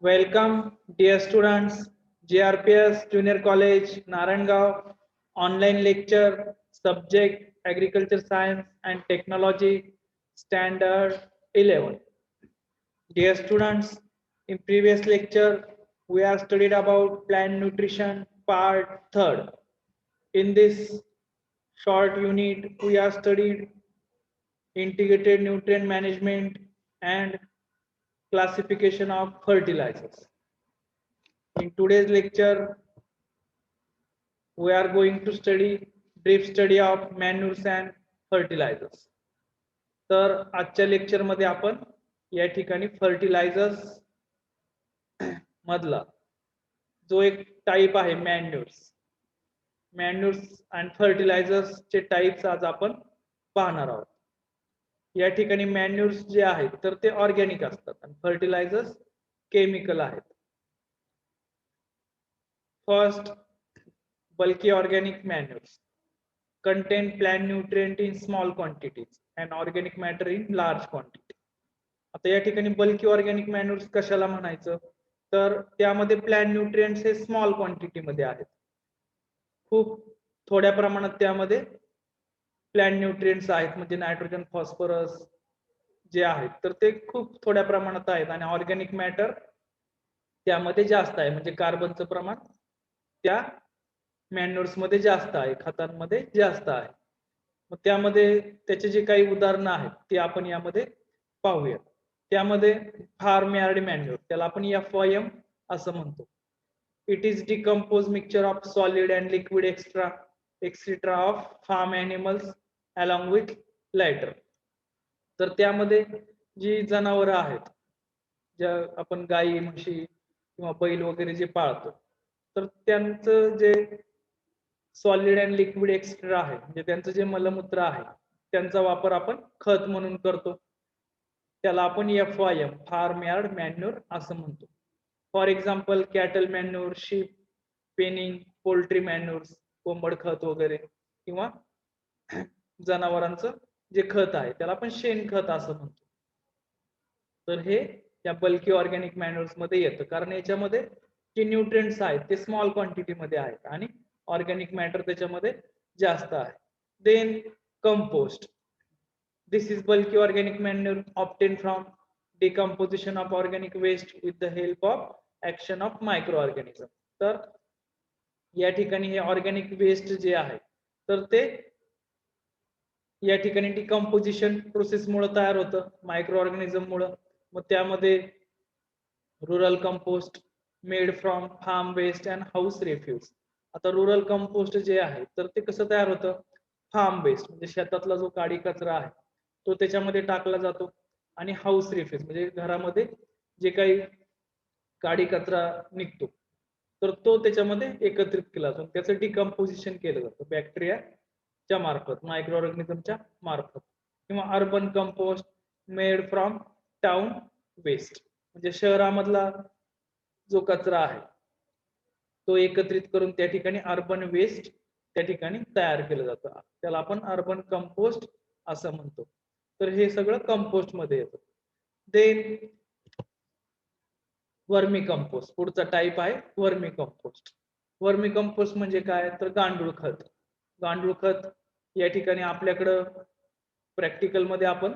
Welcome, dear students, GRPS Junior College, Narangao, online lecture, subject Agriculture Science and Technology, Standard 11. Dear students, in previous lecture, we have studied about plant nutrition part 3rd. In this short unit, we have studied integrated nutrient management and classification of fertilizers. In today's lecture, we are going to study brief study of manures and fertilizers. तर आजच्या lecture मध्ये आपण या ठिकाणी fertilisers मधला जो एक type आहे मॅन्युअर्स अँड फर्टिलायझर्स चे टाइप्स आज आपण पाहणार आहोत. या ठिकाणी मॅन्युअर्स जे आहेत तर ते ऑर्गॅनिक असतात आणि फर्टिलायझर्स केमिकल आहेत. First, bulky organic manures contain plant nutrient in small quantities and organic matter in large quantity. आता या ठिकाणी बल्की ऑर्गॅनिक मॅन्युअर्स कशाला म्हणायचं तर त्यामध्ये प्लॅन्ट न्यूट्रिएंट्स हे स्मॉल क्वांटिटी मध्ये आहेत. खूप थोड्या प्रमाणात त्यामध्ये प्लॅन्ट न्यूट्रिएंट्स आहेत म्हणजे नायट्रोजन फॉस्फरस जे आहेत तर ते खूप थोड्या प्रमाणात आहेत आणि ऑर्गॅनिक मॅटर त्यामध्ये जास्त आहे म्हणजे कार्बनचं प्रमाण त्या मॅन्युअर्स मध्ये जास्त आहे, खतांमध्ये जास्त आहे. मग त्यामध्ये त्याचे जे काही उदाहरणं आहेत ते आपण यामध्ये पाहूया. त्यामध्ये फार्म यार्ड मॅन्युअर, त्याला आपण FYM असं म्हणतो. It is decompose mixture of solid and liquid excreta of farm animals along with litter. तर त्यामध्ये जी जनावरं आहेत, ज्या आपण गाई म्हशी किंवा बैल वगैरे जे पाळतो तर त्यांचं जे सॉलिड अँड लिक्विड एक्स्ट्रा आहे म्हणजे त्यांचं जे मलमूत्र आहे त्यांचा वापर आपण खत म्हणून करतो. त्याला आपण FYM फार्म यार्ड मॅन्युअर असं म्हणतो. For example cattle manure, sheep penning, poultry manures, कोंबड खत वगैरे किंवा जनावरांचं जे खत आहे त्याला आपण शेणखत असं म्हणतो. तर हे या बल्की ऑर्गॅनिक मॅन्युअर्स मध्ये येतं कारण याच्यामध्ये जे न्यूट्रिएंट्स आहेत ते स्मॉल क्वांटिटी मध्ये आहेत आणि ऑर्गॅनिक मॅटर त्याच्यामध्ये जास्त आहे. Then compost, this is bulky organic manure obtain from decomposition of organic waste with the help of action of microorganism. तर या ठिकाणी हे ऑर्गॅनिक वेस्ट जे आहे तर ते या ठिकाणी डिकम्पोजिशन प्रोसेस मुळे तयार होतं मायक्रो ऑर्गॅनिझम मुळे. मग त्यामध्ये rural compost made from farm waste and house refuse. आता रुरल कंपोस्ट जे आहे तर ते कसं तयार होतं, फार्म वेस्ट म्हणजे शेतातला जो काडी कचरा आहे तो त्याच्यामध्ये टाकला जातो आणि हाऊस रेफ्यूज म्हणजे घरामध्ये जे काही काडी कचरा निघतो तर तो त्याच्यामध्ये एकत्रित केला जातो. त्याचं डिकम्पोजिशन केलं जातं बॅक्टेरियाच्या मार्फत, मायक्रो ऑर्गॅनिझमच्या मार्फत. किंवा urban compost made from town waste म्हणजे शहरामधला जो कचरा आहे तो एकत्रित करून त्या ठिकाणी अर्बन वेस्ट त्या ठिकाणी तयार केलं जातं. त्याला आपण अर्बन कंपोस्ट असं म्हणतो. तर हे सगळं कंपोस्ट मध्ये येतं. देन वर्मी कंपोस्ट, पुढचा टाइप आहे वर्मी कंपोस्ट. वर्मी कंपोस्ट म्हणजे काय तर गांडूळ खत. गांडूळ खत या ठिकाणी आपल्याकडं प्रॅक्टिकल मध्ये आपण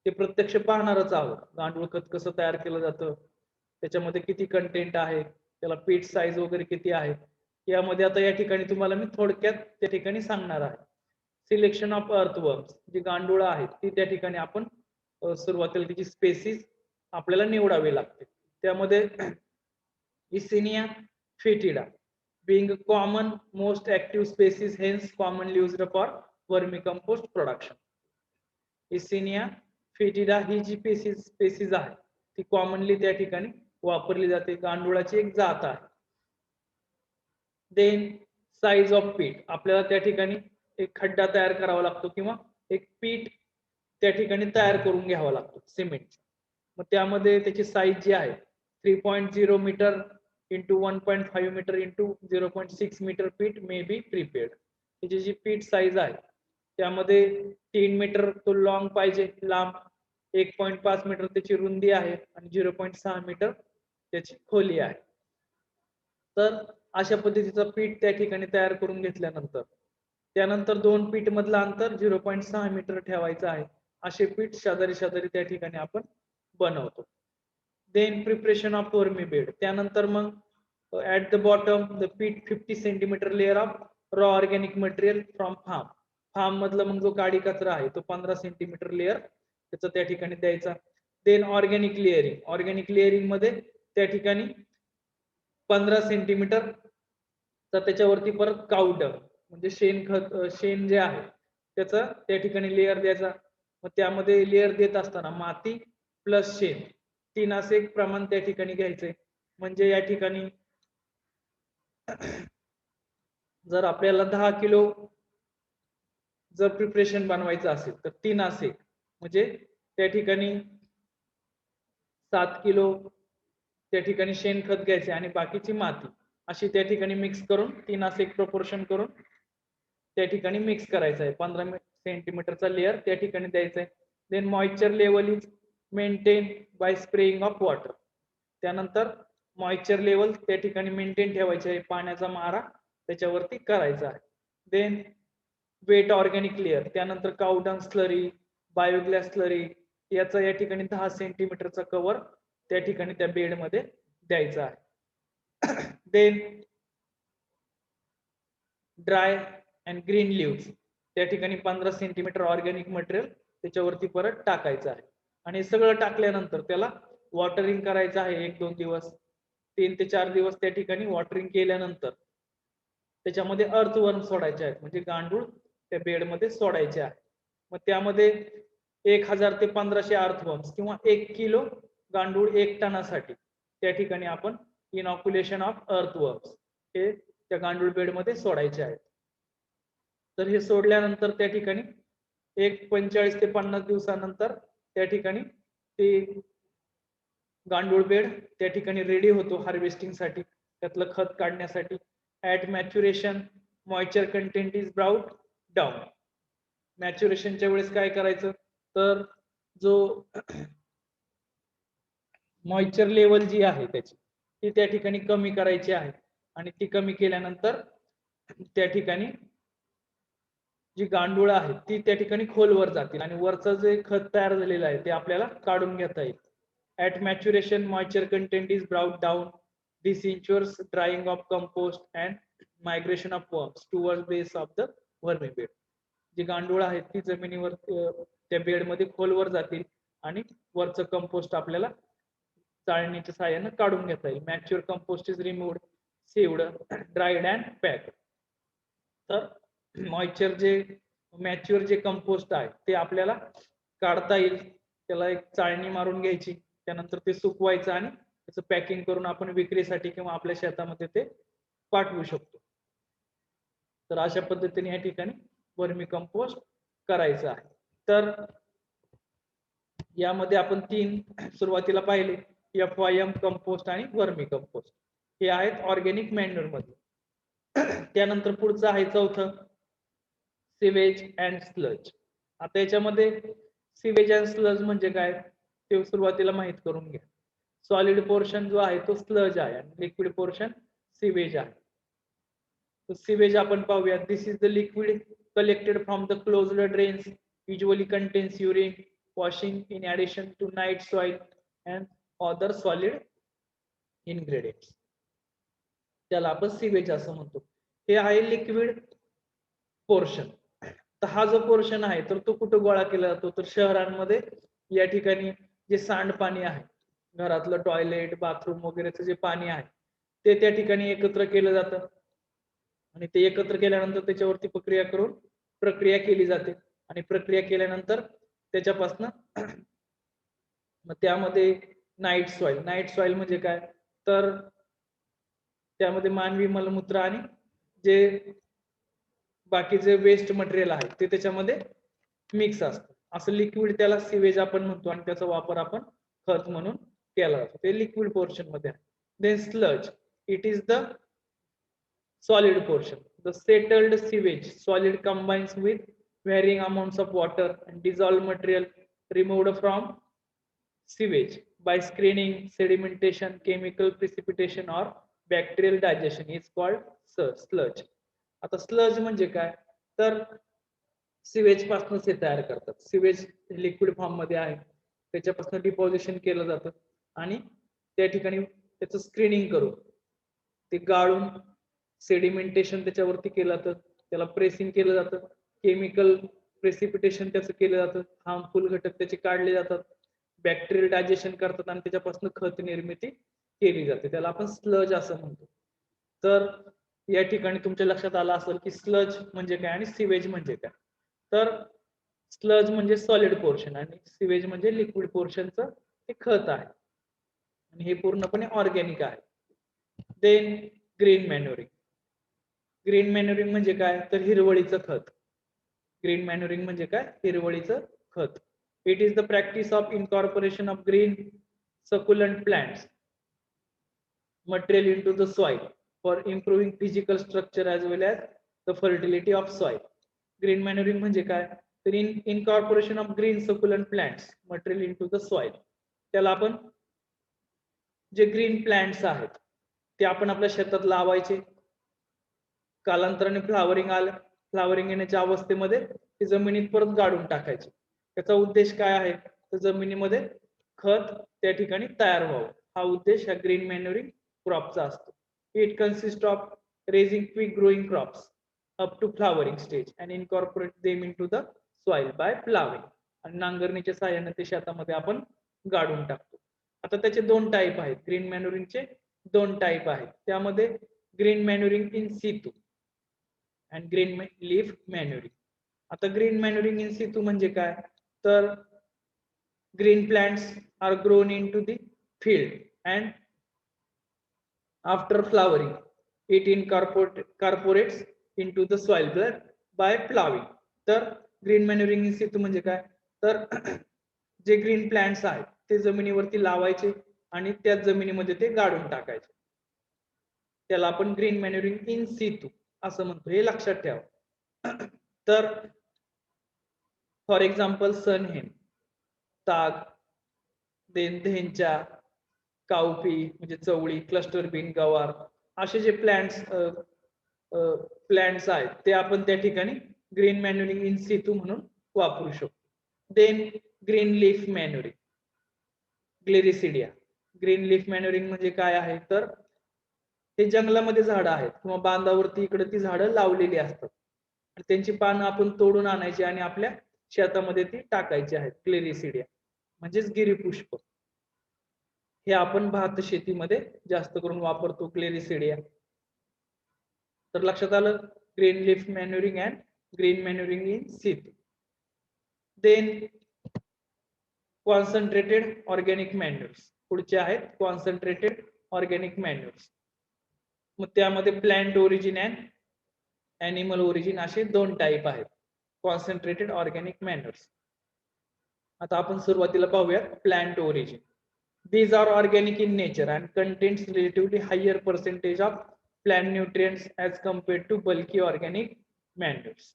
ते प्रत्यक्ष पाहणारच आहोत. गांडूळ खत कसं तयार केलं जातं, त्याच्यामध्ये किती कंटेंट आहे, त्याला पीट साईज वगैरे किती आहे, यामध्ये आता या ठिकाणी तुम्हाला मी थोडक्यात त्या ठिकाणी सांगणार आहे. सिलेक्शन ऑफ अर्थवर्म्स, जी गांडूळ आहेत ती त्या ठिकाणी आपण सुरुवातीला तिची स्पेसिस आपल्याला निवडावी लागते. त्यामध्ये इसिनिया फेटिडा being a common most active species, hence commonly used for vermicompost production. Eisenia fetida ही जी स्पेसिस आहे ती कॉमनली त्या ठिकाणी वापरली जाते, गांडुळाची एक जात आहे. देन साइज ऑफ पीट, आपल्याला त्या ठिकाणी एक खड्डा तयार करावा लागतो किंवा एक पीठ त्या ठिकाणी तयार करून घ्यावा लागतो सिमेंट. मग त्यामध्ये त्याची साईज जी आहे 3.0 metre into 1.5 metre into 0.6 metre pit मे बी प्रिपेअर्ड. त्याची जी पीठ साईज आहे त्यामध्ये 3 मीटर तो लॉंग पाहिजे, लांब 1.5 मीटर त्याची रुंदी आहे आणि 0.6 मीटर त्याची खोली आहे. तर अशा पद्धतीचं पीठ त्या ठिकाणी तयार करून घेतल्यानंतर त्यानंतर दोन पीठ मधलं अंतर 0.6 मीटर ठेवायचं आहे. असे पीठ शेजारी शेजारी त्या ठिकाणी आपण बनवतो. Then preparation of vermi bed. त्यानंतर मग at the bottom the pit 50 centimetre layer of raw organic material from farm. Farm मधलं मग जो काडी कचरा आहे तो 15 सेंटीमीटर लेअर त्याचा त्या ठिकाणी द्यायचा. Then organic layering. Organic layering मध्ये त्या ठिकाणी 15 सेंटीमीटर तर त्याच्यावरती परत कावडंग म्हणजे शेणखत शेण जे आहे त्याचा त्या ठिकाणी लेअर द्यायचा. मग त्यामध्ये लेअर देत असताना माती प्लस शेण 3 असे एक प्रमाण त्या ठिकाणी घ्यायचंय. म्हणजे या ठिकाणी जर आपल्याला 10 किलो जर प्रिपरेशन बनवायचं असेल तर 3 असे म्हणजे त्या ठिकाणी 7 किलो त्या ठिकाणी शेणखत घ्यायचे आणि बाकीची माती अशी त्या ठिकाणी मिक्स करून 3 असे एक प्रोपोर्शन करून त्या ठिकाणी मिक्स करायचं आहे. 15 सेंटीमीटरचा लेअर त्या ठिकाणी द्यायचा आहे. Then moisture level is maintain by spraying of water. त्यानंतर मॉइश्चर लेवल त्या ठिकाणी मेंटेन ठेवायचे आहे. पाण्याचा मारा त्याच्यावरती करायचा आहे. Then wet organic layer. त्यानंतर काउडंग स्लरी बायोगॅस स्लरी याचा या ठिकाणी 10 सेंटीमीटरचा कव्हर त्या ठिकाणी त्या बेड मध्ये द्यायचा आहे. Then dry and green leaves त्या ठिकाणी 15 सेंटीमीटर ऑर्गॅनिक मटेरियल त्याच्यावरती परत टाकायचं आहे. आणि सगळं टाकल्यानंतर त्याला वॉटरिंग करायचं आहे 1-2 दिवस. 3 ते 4 दिवस त्या ठिकाणी वॉटरिंग केल्यानंतर त्याच्यामध्ये अर्थवर्म सोडायचे आहेत म्हणजे गांडूळ त्या बेडमध्ये सोडायचे आहे. मग त्यामध्ये 1000 ते 1500 अर्थवर्म्स किंवा 1 किलो गांडूळ 1 टनासाठी त्या ठिकाणी आपण इनॉक्युलेशन ऑफ अर्थवर्म्स हे त्या गांडूळ बेडमध्ये सोडायचे आहेत. तर हे सोडल्यानंतर त्या ठिकाणी 45 ते 50 दिवसानंतर त्या ठिकाणी ते गांडूळ बेड त्या ठिकाणी रेडी होतो हार्वेस्टिंग साठी त्यातलं खत काढण्यासाठी. At maturation moisture content is brought down. मॅच्युरेशनच्या वेळेस काय करायचं तर जो मॉइश्चर लेवल जी आहे त्याची ती त्या ठिकाणी कमी करायची आहे आणि ती कमी केल्यानंतर त्या ठिकाणी जी गांडूळ आहे ती त्या ठिकाणी खोलवर जातील आणि वरचं जे खत तयार झालेलं आहे ते आपल्याला काढून घेता येईल. At maturation moisture content is brought down. This ensures drying of compost and migration of worms towards base of the vermi bed. जी गांडूळ आहेत ती जमिनीवर त्या बेडमध्ये खोलवर जातील आणि वरचं कंपोस्ट आपल्याला चाळणीच्या साहाय्याने काढून घेता येईल. Mature compost is removed, sieved, dried and packed. तर मॅच्युअर जे कंपोस्ट आहे ते आपल्याला काढता येईल. त्याला एक चाळणी मारून घ्यायची त्यानंतर ते सुकवायचं आणि त्याचं पॅकिंग करून आपण विक्रीसाठी किंवा आपल्या शेतामध्ये ते पाठवू शकतो. तर अशा पद्धतीने या ठिकाणी वर्मी कंपोस्ट करायचं आहे. तर यामध्ये आपण 3 सुरुवातीला पाहिले FYM कंपोस्ट आणि वर्मी कंपोस्ट हे आहेत ऑर्गॅनिक मॅन्युअर मध्ये. त्यानंतर पुढचं आहे चौथं सिवेज अँड स्लज. आता याच्यामध्ये सिवेज अँड स्लज म्हणजे काय ते सुरुवातीला माहित करून घ्या. सॉलिड पोर्शन जो आहे तो स्लज आहे आणि लिक्विड पोर्शन सिवेज आहे. तो सिवेज आपण पाहूया. This is the liquid collected from the closed drains usually contains urine washing in addition to night soil and other solid ingredients. त्याला आपण सिवेज असं म्हणतो. हे आहे लिक्विड पोर्शन. तर हा जो पोर्शन आहे तर तो कुठे गोळा केला जातो तर शहरांमध्ये या ठिकाणी जे सांडपाणी आहे घरातलं टॉयलेट बाथरूम वगैरेचं जे पाणी आहे ते त्या ठिकाणी एकत्र केलं जातं आणि ते एकत्र केल्यानंतर त्याच्यावरती प्रक्रिया केली जाते आणि प्रक्रिया केल्यानंतर त्याच्यापासून मग त्यामध्ये नाईट सॉइल म्हणजे काय तर त्यामध्ये मानवी मलमूत्र आणि जे बाकीचे वेस्ट मटेरियल आहे ते त्याच्यामध्ये मिक्स असतं. असं लिक्विड त्याला सिवेज आपण म्हणतो आणि त्याचा वापर आपण खत म्हणून केला जातो. ते लिक्विड पोर्शन मध्ये आहे. Then sludge it is the solid portion. The settled sewage solid combines with varying amounts of water and dissolved material removed from sewage by screening, sedimentation, chemical precipitation or bacterial digestion is called sludge. आता sludge म्हणजे काय, तर sewage पासून ते तयार करतात. Sewage liquid form मध्ये आहे, त्याच्यापासून डिपॉझिशन केलं जातं आणि त्या ठिकाणी त्याचं स्क्रीनिंग करून ते गाळून सेडिमेंटेशन त्याच्यावरती केलं जातं, त्याला प्रेसिंग केलं जातं, केमिकल प्रेसिपिटेशन त्याचं केलं जातं, हार्मफुल घटक त्याचे काढले जातात, बॅक्टेरियल डायजेशन करतात आणि त्याच्यापासून खत निर्मिती केली जाते, त्याला आपण स्लज असं म्हणतो. तर या ठिकाणी तुमच्या लक्षात आलं असेल की स्लज म्हणजे काय आणि सिवेज म्हणजे काय. तर स्लज म्हणजे सॉलिड पोर्शन आणि सिवेज म्हणजे लिक्विड पोर्शनचं ते खत आहे आणि हे पूर्णपणे ऑर्गॅनिक आहे. Then green manuring. Green manuring म्हणजे काय, तर हिरवळीचं खत. ग्रीन मॅन्युरिंग म्हणजे काय, हिरवळीचं खत. It is the practice of incorporation of green succulent plants material into the soil for improving physical structure as well as the fertility of soil. Green manuring म्हणजे काय, तर incorporation of green succulent plants material into the soil. त्याला आपण जे green plants आहेत ते आपण आपल्या शेतात लावायचे, कालांतराने फ्लावरिंग आलं, फ्लावरिंग येण्याच्या अवस्थेमध्ये ते जमिनीत परत गाडून टाकायचे. त्याचा उद्देश काय आहे, तर जमिनीमध्ये खत त्या ठिकाणी तयार व्हावं, हा उद्देश या ग्रीन मॅन्युरिंग क्रॉपचा असतो. It consist of raising quick growing crops up to flowering stage and incorporate them into the soil by ploughing. आणि नांगरणीच्या सहाय्याने ते शेतामध्ये आपण गाडून टाकतो. आता त्याचे दोन टाईप आहेत, ग्रीन मॅन्युरिंगचे दोन टाईप आहेत. त्यामध्ये green manuring in situ and green leaf manuring. आता ग्रीन मॅन्युरिंग इन सितू म्हणजे काय, तर green plants are grown into the field and after flowering it incorporates into the soil by plowing. तर green manuring in situ म्हणजे काय, तर जे green plants आहेत ते जमिनीवरती लावायचे आणि त्या जमिनीमध्ये ते गाडून टाकायचे, त्याला आपण ग्रीन मॅन्युरिंग इन सितू असं म्हणतो, हे लक्षात ठेवा. तर फॉर एक्झाम्पल सनहेन, ताग, धेंचा, कावपी म्हणजे चवळी, क्लस्टर बीन, गवार, असे जे प्लांट्स आहेत ते आपण त्या ठिकाणी ग्रीन मॅन्युरिंग इन सितू म्हणून वापरू शकतो. Then green leaf manuring, gliricidia. Green leaf manuring म्हणजे काय आहे, तर ते जंगलामध्ये झाडं आहेत किंवा बांधावरती इकडे ती झाडं लावलेली असतात आणि त्यांची पानं आपण तोडून आणायची आणि आपल्या शेतामध्ये ती टाकायची आहेत. क्लेरिसिडिया म्हणजेच गिरीपुष्प, हे आपण भात शेतीमध्ये जास्त करून वापरतो क्लेरिसिडिया. तर लक्षात आलं, green leaf manuring and green manuring in situ. Then concentrated organic manures, पुढचे आहेत कॉन्सन्ट्रेटेड ऑर्गॅनिक मॅन्युअर्स. मग त्यामध्ये plant origin and animal origin असे दोन टाईप आहेत कॉन्सन्ट्रेटेड ऑर्गॅनिक मॅन्युअर्स. आता आपण सुरुवातीला पाहूयात plant origin. These are organic in nature and contains relatively higher percentage of plant nutrients as compared to bulky organic manures.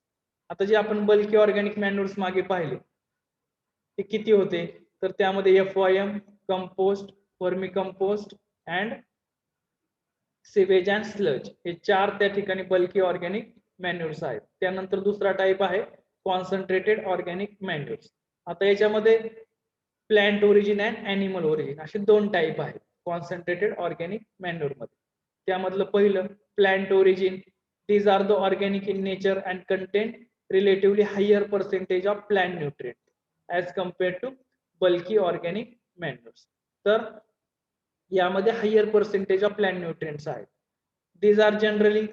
आता जे आपण bulky organic manures मागे पाहिले ते किती होते, तर त्यामध्ये FYM, compost, vermi compost and sewage and sludge हे चार त्या ठिकाणी बल्की ऑर्गॅनिक मॅन्युअर्स आहेत. त्यानंतर दुसरा टाईप आहे कॉन्सन्ट्रेटेड ऑर्गॅनिक मॅन्युअर्स. आता याच्यामध्ये plant origin and animal origin असे दोन टाईप आहेत कॉन्सन्ट्रेटेड ऑर्गॅनिक मॅन्युअर मध्ये. त्यामधलं पहिलं plant origin. These are the organic in nature and contain relatively higher percentage of plant nutrient as compared to bulky organic manures. तर यामध्ये higher percentage of plant nutrients आहेत. These are generally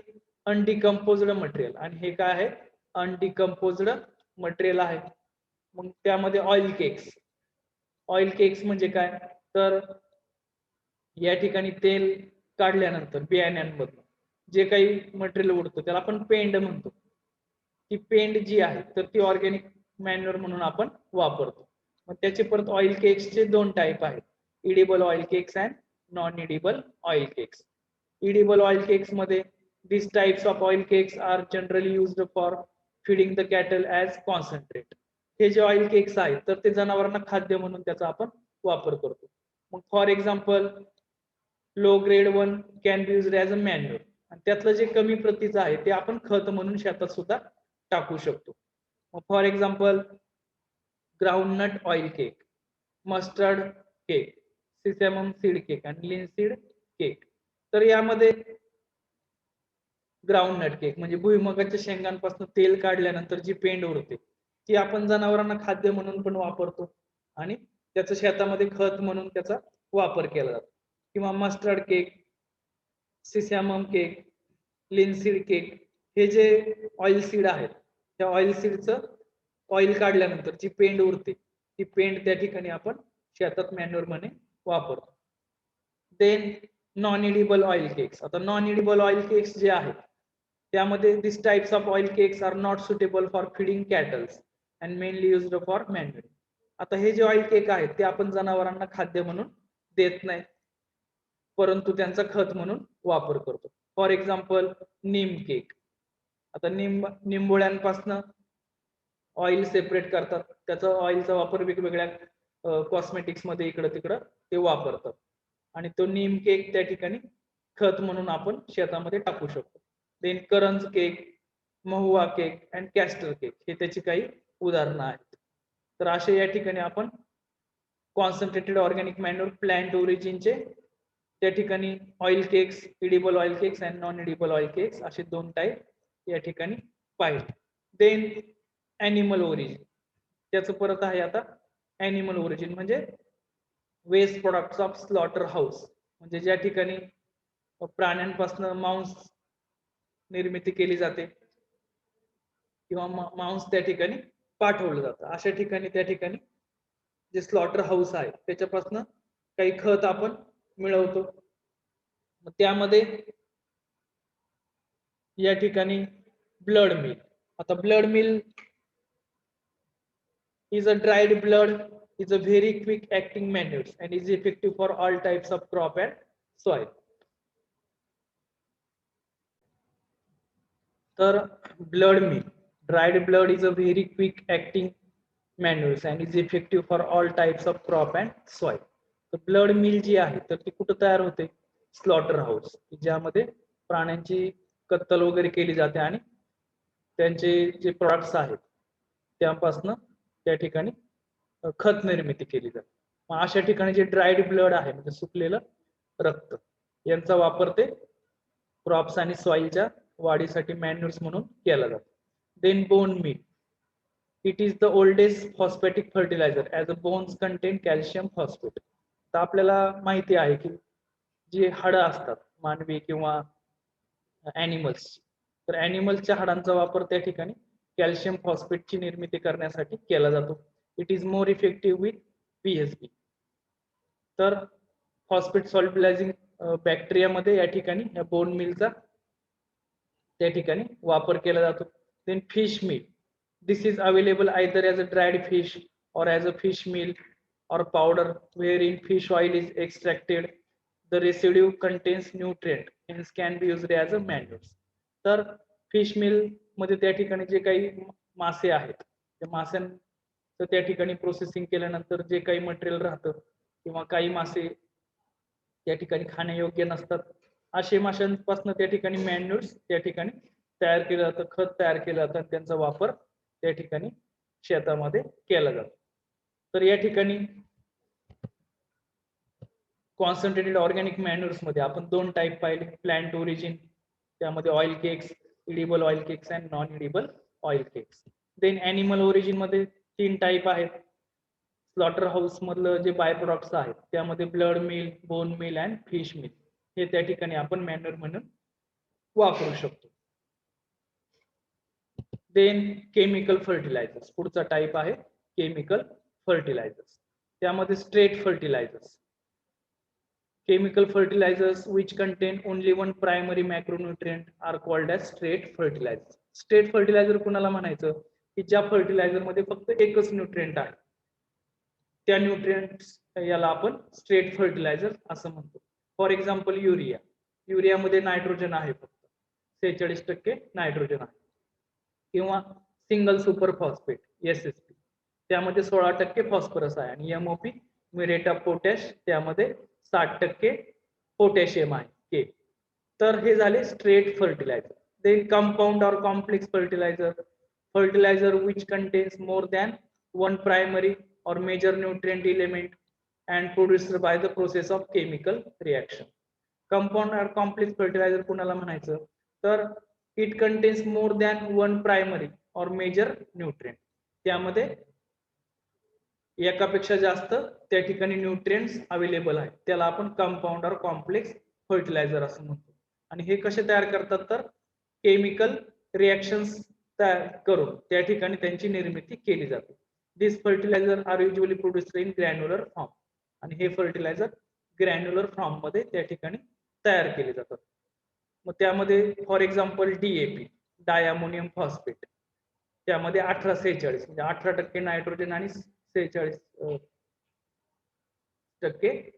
undecomposed material, आणि हे काय आहे, अनडिकम्पोज्ड material आहे. मग त्यामध्ये ऑइल केक्स. ऑइल केक्स म्हणजे काय, तर या ठिकाणी तेल काढल्यानंतर बियाण्यांमधून जे काही मटेरियल उडतं त्याला आपण पेंड म्हणतो. ती पेंड जी आहे तर ती ऑर्गॅनिक मॅन्युअर म्हणून आपण वापरतो. मग त्याचे परत ऑइल केक्सचे दोन टाईप आहेत, edible oil cakes and non edible oil cakes. Edible oil cakes मध्ये these types of oil cakes are generally used for feeding the cattle as concentrate. हे जे ऑइल केक्स आहेत तर ते जनावरांना खाद्य म्हणून त्याचा आपण वापर करतो. मग for example low grade 1 can be used as a manure, आणि त्यातलं जे कमी प्रतीचं आहे ते आपण खत म्हणून शेतात सुद्धा टाकू शकतो. मग for example groundnut oil cake, mustard cake, sesamum seed cake आणि लिनसीड केक. तर यामध्ये ग्राउंडनट केक म्हणजे भुईमुगाच्या शेंगांपासून तेल काढल्यानंतर जी पेंड उरते ती आपण जनावरांना खाद्य म्हणून पण वापरतो आणि त्याचं शेतामध्ये खत म्हणून त्याचा वापर केला जातो. किंवा mustard cake, sesamum cake, linseed cake, हे जे ऑइल सीड आहेत त्या ऑइल सीडचं ऑइल काढल्यानंतर जी पेंड उरते ती पेंड त्या ठिकाणी आपण शेतात मॅन्युअर म्हणून वापरतो. Then non edible oil cakes. आता नॉन इडिबल ऑइल केक्स जे आहेत त्यामध्ये this types of oil cakes are not suitable for feeding cattles and mainly used for manure. आता हे जे ऑइल केक आहेत ते आपण जनावरांना खाद्य म्हणून देत नाही, परंतु त्यांचा खत म्हणून वापर करतो. For example Neem cake. आता निंबोळ्यांपासून ऑइल सेपरेट करतात, त्याचा ऑइलचा वापर वेगवेगळ्या कॉस्मेटिक्स मध्ये इकडं तिकडं ते वापरतात आणि तो नीम केक त्या ठिकाणी खत म्हणून आपण शेतामध्ये टाकू शकतो. देन करंज cake, Mahua cake and castor cake हे त्याची काही उदाहरणं आहेत. तर असे या ठिकाणी आपण कॉन्सन्ट्रेटेड ऑर्गॅनिक मॅन्युअर प्लांट ओरिजिनचे त्या ठिकाणी oil cakes, edible oil cakes and non edible oil cakes असे दोन टाईप या ठिकाणी पाहिले. देन ॲनिमल ओरिजिन, त्याचं परत आहे आता ॲनिमल ओरिजिन म्हणजे waste products of slaughter house, म्हणजे ज्या ठिकाणी प्राण्यांपासून मांस निर्मिती केली जाते किंवा मांस त्या ठिकाणी पाठवलं जातं, अशा ठिकाणी त्या ठिकाणी जे स्लॉटर हाऊस आहे त्याच्यापासून काही खत आपण मिळवतो. मग त्यामध्ये या ठिकाणी ब्लड मिल. आता blood mill is a dried blood is a very quick acting manure and is effective for all types of crop and soil. तर blood meal, dried blood is a very quick acting manure and is effective for all types of crop and soil. तर blood mill जी आहे तर ती कुठं तयार होते? Slaughter house, ज्यामध्ये प्राण्यांची कत्तल वगैरे केली जाते आणि त्यांचे जे प्रोडक्ट्स आहेत त्यापासून त्या ठिकाणी खत निर्मिती केली जाते. मग अशा ठिकाणी जे ड्राईड ब्लड आहे म्हणजे सुकलेलं रक्त यांचा वापर ते क्रॉप्स आणि सॉइलच्या वाढीसाठी मॅन्युअर्स म्हणून केला जातो. Then bone meal, it is the oldest phosphatic fertiliser as a bones contain calcium phosphate. तर आपल्याला माहिती आहे की जी हाडं असतात मानवी किंवा ॲनिमल्स, तर ॲनिमल्सच्या हाडांचा वापर त्या ठिकाणी कॅल्शियम फॉस्फेटची निर्मिती करण्यासाठी केला जातो. It is more effective with PSB. तर फॉस्फेट सॉल्युबलायझिंग बॅक्टेरियामध्ये या ठिकाणी या बोन मिलचा त्या ठिकाणी वापर केला जातो. Then fish meal, this is available either as a dried fish or as a fish meal or powder wherein fish oil is extracted. The residue contains nutrient hence can be used as a manure. तर fish mill मध्ये त्या ठिकाणी जे काही मासे आहेत त्या माशांचं त्या ठिकाणी प्रोसेसिंग केल्यानंतर जे काही मटेरियल राहतं किंवा काही मासे त्या ठिकाणी खाण्यायोग्य नसतात असे माशांपासून त्या ठिकाणी मॅन्युअर्स त्या ठिकाणी तयार केलं जातं, खत तयार केलं जातं, त्यांचा वापर त्या ठिकाणी शेतामध्ये केला जातो. तर या ठिकाणी कॉन्सन्ट्रेटेड ऑर्गॅनिक मॅन्युअर्स मध्ये आपण दोन टाईप पाहिले, प्लांट ओरिजिन त्यामध्ये oil cakes, edible oil cakes and non edible oil cakes. Then animal origin मध्ये तीन टाईप आहेत. स्लॉटर हाऊस मधलं जे बाय प्रोडक्ट्स आहेत त्यामध्ये blood meal, bone meal and fish meal हे त्या ठिकाणी आपण मॅन्युअर म्हणून वापरू शकतो. देन केमिकल फर्टिलायझर्स, पुढचा टाईप आहे केमिकल फर्टिलायझर्स. त्यामध्ये straight fertilisers, chemical fertilizers which contain only one primary macronutrient are called as straight fertilizers. Straight fertiliser कुणाला म्हणायचं की ज्या फर्टिलायझर मध्ये फक्त एकच न्यूट्रिएंट आहे, त्या न्यूट्रिएंट्स याला आपण स्ट्रेट फर्टिलायझर असं म्हणतो. फॉर एक्झाम्पल युरिया, युरियामध्ये नायट्रोजन आहे फक्त 46% नायट्रोजन आहे. किंवा सिंगल सुपर फॉस्फेट SSP, त्यामध्ये 16% फॉस्फरस आहे आणि MOP म्युरेट ऑफ पोटॅश त्यामध्ये 60% पोटॅशियम आहे के. तर हे झाले स्ट्रेट फर्टिलायझर. देन कंपाऊंड और complex fertiliser which contains more than one primary or major nutrient element and produced by the process of chemical reaction. Compound और complex fertiliser कोणाला म्हणायचं तर it contains more than one primary और major nutrient. त्यामध्ये एकापेक्षा जास्त त्या ठिकाणी न्यूट्रिएंट्स अवेलेबल आहेत त्याला आपण कंपाऊंड और कॉम्प्लेक्स फर्टिलायझर असं म्हणतो. आणि हे कसे तयार करतात तर केमिकल रिएक्शन्स तयार करून त्या ठिकाणी त्यांची निर्मिती केली जाते. This fertiliser are usually produced in granular form. आणि हे फर्टिलायझर ग्रॅन्युलर फॉर्म मध्ये त्या ठिकाणी तयार केले जातात. मग त्यामध्ये for example DAP diammonium phosphate त्यामध्ये 1846 म्हणजे 18% नायट्रोजन आणि 46%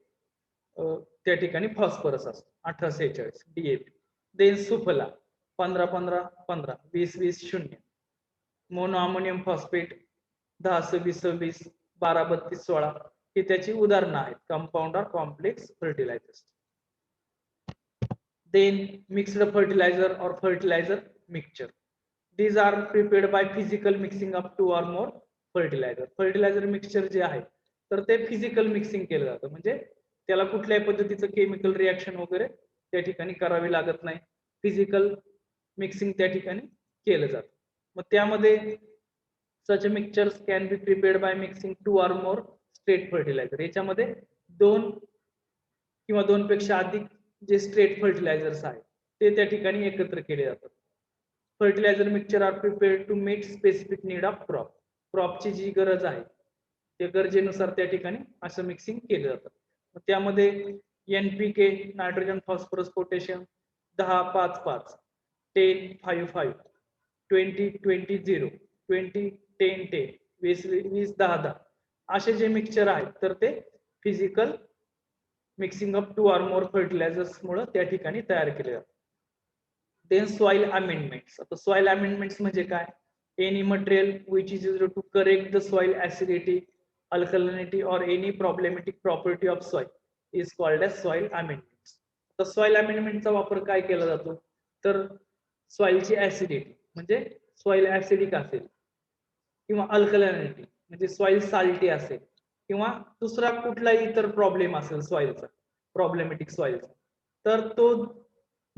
त्या ठिकाणी फॉस्फरस असतो. 1846 DAP. Then Suphala 15-15-15 20-20-0. Mono ammonium phosphate 10-26-26 12-32-16 ही त्याची उदाहरणं आहेत कंपाऊंड और complex fertilisers. Then mixed fertilizer or fertilizer mixture. These are prepared by physical mixing of two or more fertilizer. Fertilizer mixture जे आहे तर ते फिजिकल मिक्सिंग केलं जातं म्हणजे त्याला कुठल्याही पद्धतीचं केमिकल रिएक्शन वगैरे त्या ठिकाणी करावी लागत नाही. फिजिकल मिक्सिंग त्या ठिकाणी केलं जातं. मग त्यामध्ये such mixtures can be prepared by mixing two or more straight fertilizer. याच्यामध्ये दोन किंवा दोनपेक्षा अधिक जे स्ट्रेट फर्टिलायझर्स आहेत ते त्या ठिकाणी एकत्र केले जातात. Fertiliser mixture are prepared to meet specific need of crop. क्रॉपची जी गरज आहे त्या गरजेनुसार त्या ठिकाणी असं मिक्सिंग केलं जातं. त्यामध्ये NPK नायट्रोजन फॉस्फरस पोटॅशियम 10-5-5 10-5-5 20-20-0 20-10-10 20-10-10 असे जे मिक्सचर आहेत तर ते physical mixing of two or more fertilisers मुळे त्या ठिकाणी तयार केले जातात. Then soil amendments. आता सॉइल अमेंडमेंट्स म्हणजे काय? Any material which is used to correct the soil acidity alkalinity or any problematic property of soil is called as soil amendments. तर सॉइल अमेंडमेंटचा वापर काय केला जातो तर सॉइलची ऍसिडिटी म्हणजे सॉइल ऍसिडिक असेल किंवा अल्कलिनिटी म्हणजे सॉइल साल्टी असेल किंवा दुसरा कुठलाही इतर प्रॉब्लेम असेल सॉइलचा प्रॉब्लेमॅटिक सॉइलचा तर तो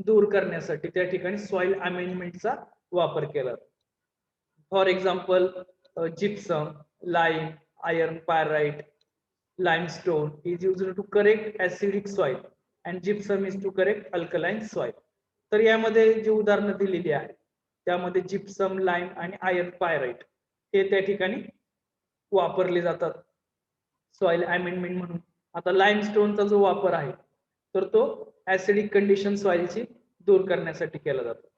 दूर करण्यासाठी त्या ठिकाणी सॉइल अमेंडमेंटचा वापर केला जातो. For example gypsum lime iron pyrite limestone is used to correct acidic soil and gypsum is to correct alkaline soil. तर यामध्ये जी उदाहरणं दिलेली आहेत त्यामध्ये जिप्सम लाइम आणि आयर्न पायराइट हे त्या ठिकाणी वापरले जातात सॉइल अमेंडमेंट म्हणून. आता लाइमस्टोनचा जो वापर आहे तर तो ऍसिडिक कंडिशन सॉइलची दूर करण्यासाठी केला जातो.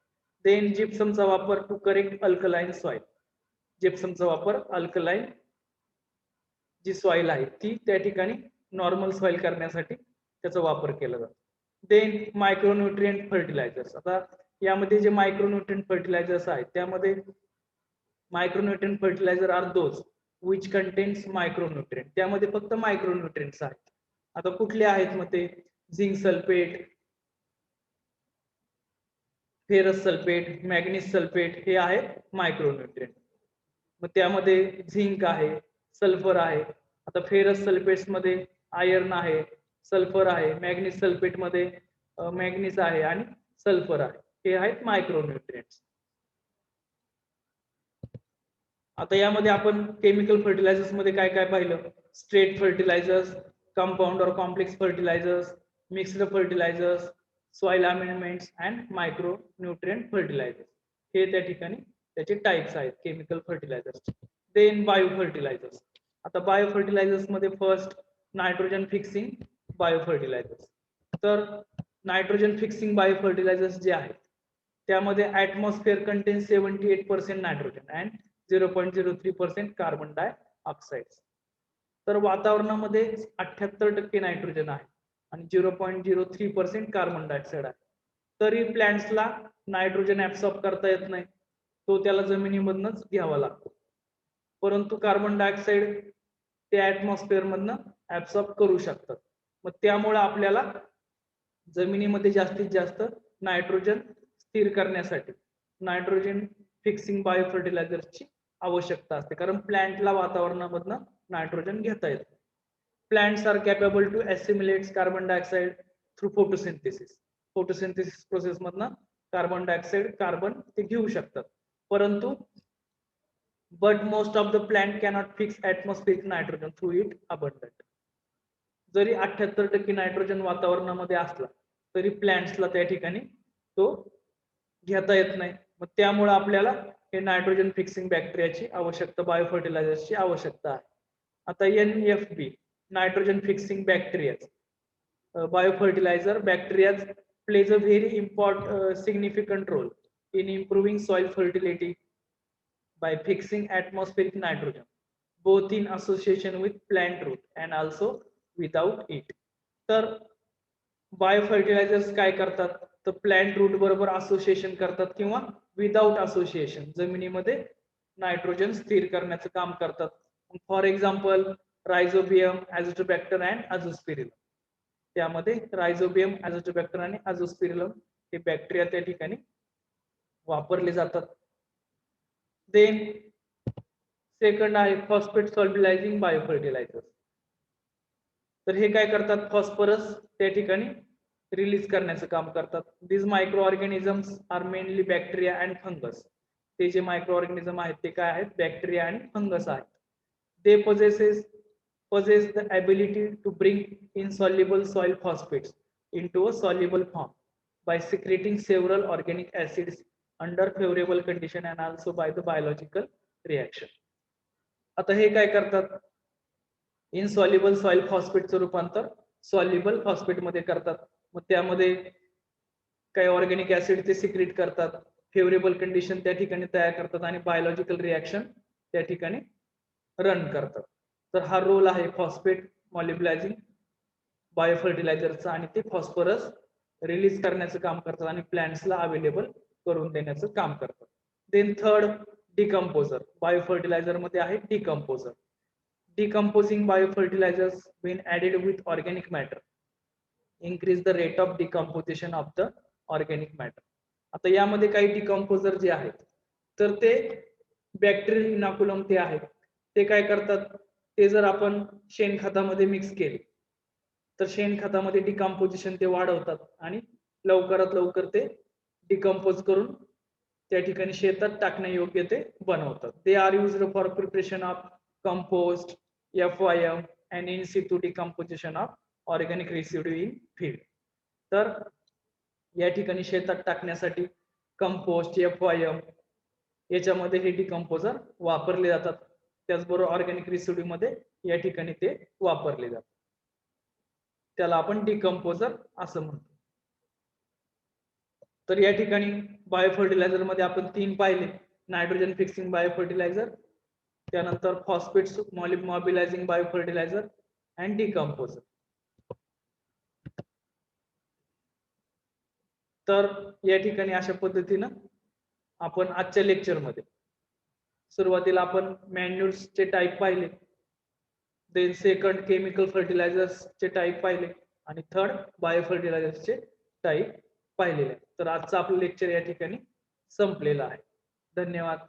देन जिप्समचा वापर टू करेक्ट अल्कलाइन सॉइल. जिप्समचा वापर अल्कलाइन जी सॉइल आहे ती त्या ठिकाणी नॉर्मल सॉइल करण्यासाठी त्याचा वापर केला जातो. Then micronutrient fertilisers. आता यामध्ये जे मायक्रोन्यूट्रिएंट फर्टिलायझर्स आहेत त्यामध्ये micronutrient fertiliser are those which contains micronutrient. त्यामध्ये फक्त मायक्रोन्यूट्रिएंट्स आहेत. आता कुठले आहेत मग ते zinc sulphate ferrous sulphate manganese sulphate हे आहेत मायक्रोन्यूट्रिएंट. मग त्यामध्ये झिंक आहे सल्फर आहे. आता फेरस सल्फेट्स मध्ये आयर्न आहे सल्फर आहे मॅग्नीज सल्फेट मध्ये मॅग्नीज आहे आणि सल्फर आहे. हे आहेत मायक्रोन्यूट्रिएंट्स. आता यामध्ये आपण केमिकल फर्टिलायझर्स मध्ये काय काय पाहिलं स्ट्रेट फर्टिलायझर्स कंपाऊंड और complex fertilisers mixed fertilisers soil amendments and micronutrient fertilisers हे त्या ठिकाणी त्याचे टाइप्स आहेत chemical fertilisers. Then bio fertilisers. आता बायो फर्टिलायझर्स मध्ये first nitrogen fixing bio fertilisers. तर नायट्रोजन फिक्सिंग बायो फर्टिलायझर्स जे आहेत त्यामध्ये atmosphere contains 78% nitrogen and 0.03% carbon dioxide. तर वातावरणामध्ये 78% नायट्रोजन आहे आणि 0.03% कार्बन डायऑक्साइड आहे. तरी प्लांट्सला नायट्रोजन ऍब्सॉर्ब करता येत नाही तो त्याला जमिनीमधूनच घ्यावा लागतो. परंतु कार्बन डायऑक्साइड ते ऍटमॉस्फिअर मधनं ऍब्सॉर्ब करू शकतात. मग त्यामुळे आपल्याला जमिनीमध्ये जास्तीत जास्त नायट्रोजन स्थिर करण्यासाठी नायट्रोजन फिक्सिंग बायो फर्टिलायझर्सची आवश्यकता असते, कारण प्लांटला वातावरणामधनं नायट्रोजन घेता येतं. Plants are capable to assimilate carbon dioxide through photosynthesis. Photosynthesis process मधनं कार्बन डायऑक्साइड कार्बन ते घेऊ शकतात, परंतु but most of the plant cannot fix atmospheric nitrogen through it abundant. जरी 78% नायट्रोजन वातावरणामध्ये असला तरी प्लांट्सला त्या ठिकाणी तो घेता येत नाही. मग त्यामुळे आपल्याला हे नायट्रोजन फिक्सिंग बॅक्टेरियाची आवश्यकता, बायो फर्टिलायझर्सची आवश्यकता आहे. आता NFB nitrogen fixing bacteria bio fertiliser bacterias plays a very important significant role in improving soil fertility by fixing atmospheric nitrogen, both in association with plant root and also without it. तर बायोफर्टिलायझर्स काय करतात, तर plant route बरोबर association करतात किंवा without association जमिनीमध्ये nitrogen स्थिर करण्याचं काम करतात. For example Rhizobium, Azospirillum and Azospirillum. त्यामध्ये रायझोबियम, अॅझोस्पिरिलम आणि अझोस्पिरिलम हे बॅक्टेरिया त्या ठिकाणी वापरले जातात. देन सेकंड आहे फॉस्फेट सॉल्बिलायझिंग बायोफर्टिलायझर. तर हे काय करतात, फॉस्फरस त्या ठिकाणी रिलीज करण्याचं काम करतात. This micro organisms are mainly bacteria and fungus. ते जे मायक्रो ऑर्गॅनिझम आहेत ते काय आहेत, बॅक्टेरिया आणि फंगस आहेत. दे possess the ability to bring insoluble soil phosphates into a soluble form by secreting several organic acids under favorable condition and also by the biological reaction. आता हे काय करतात, इनसॉल्युबल सॉइल फॉस्फेटचं रूपांतर सॉल्युबल फॉस्फेट मध्ये करतात. मग त्यामध्ये काही ऑर्गॅनिक ऍसिड ते सिक्रेट करतात, फेवरेबल कंडिशन त्या ठिकाणी तयार करतात आणि बायोलॉजिकल रिॲक्शन त्या ठिकाणी रन करतात. तर हा रोल आहे फॉस्फेट मॉलिब्लायझिंग बायोफर्टिलायझरचा आणि ते फॉस्फरस रिलीज करण्याचं काम करतात आणि प्लांट्सला अवेलेबल करून देण्याचं काम करतात. Then third decomposer. बायोफर्टिलायझर मध्ये आहे decomposer. Decomposing biofertilizers when added with organic matter increase the rate of decomposition of the organic matter. आता यामध्ये काही डिकम्पोजर जे आहेत तर ते बॅक्टेरियल इनॉक्युलम ते आहेत, ते काय करतात, ते जर आपण शेणखतामध्ये मिक्स केले तर शेणखतामध्ये डिकम्पोजिशन ते वाढवतात आणि लवकरात लवकर ते डिकम्पोज करून त्या ठिकाणी शेतात टाकण्यायोग्य ते बनवतात. They are used for preparation of compost, FYM and in situ decomposition of organic residue in field. तर या ठिकाणी शेतात टाकण्यासाठी कंपोस्ट, FYM याच्यामध्ये हे डिकम्पोजर वापरले जातात. त्याचबरोबर ऑर्गॅनिक रेसिड्यू मध्ये या ठिकाणी ते वापरले जातात. त्याला आपण डिकम्पोजर असं म्हणतो. तर या ठिकाणी बायोफर्टिलायझर मध्ये आपण 3 पाहिले, नायट्रोजन फिक्सिंग बायोफर्टिलायझर, त्यानंतर फॉस्फेट्स मॉबिलायझिंग बायोफर्टिलायझर अँड डिकम्पोजर. तर या ठिकाणी अशा पद्धतीनं आपण आजच्या लेक्चर मध्ये सुरुवातीला आपण मॅन्युअर्सचे टाईप पाहिले, देन सेकंड केमिकल फर्टिलायझर्सचे टाईप पाहिले आणि थर्ड बायोफर्टिलायझर्सचे टाईप पाहिलेले. तर आजचं आपलं लेक्चर या ठिकाणी संपलेलं आहे. धन्यवाद.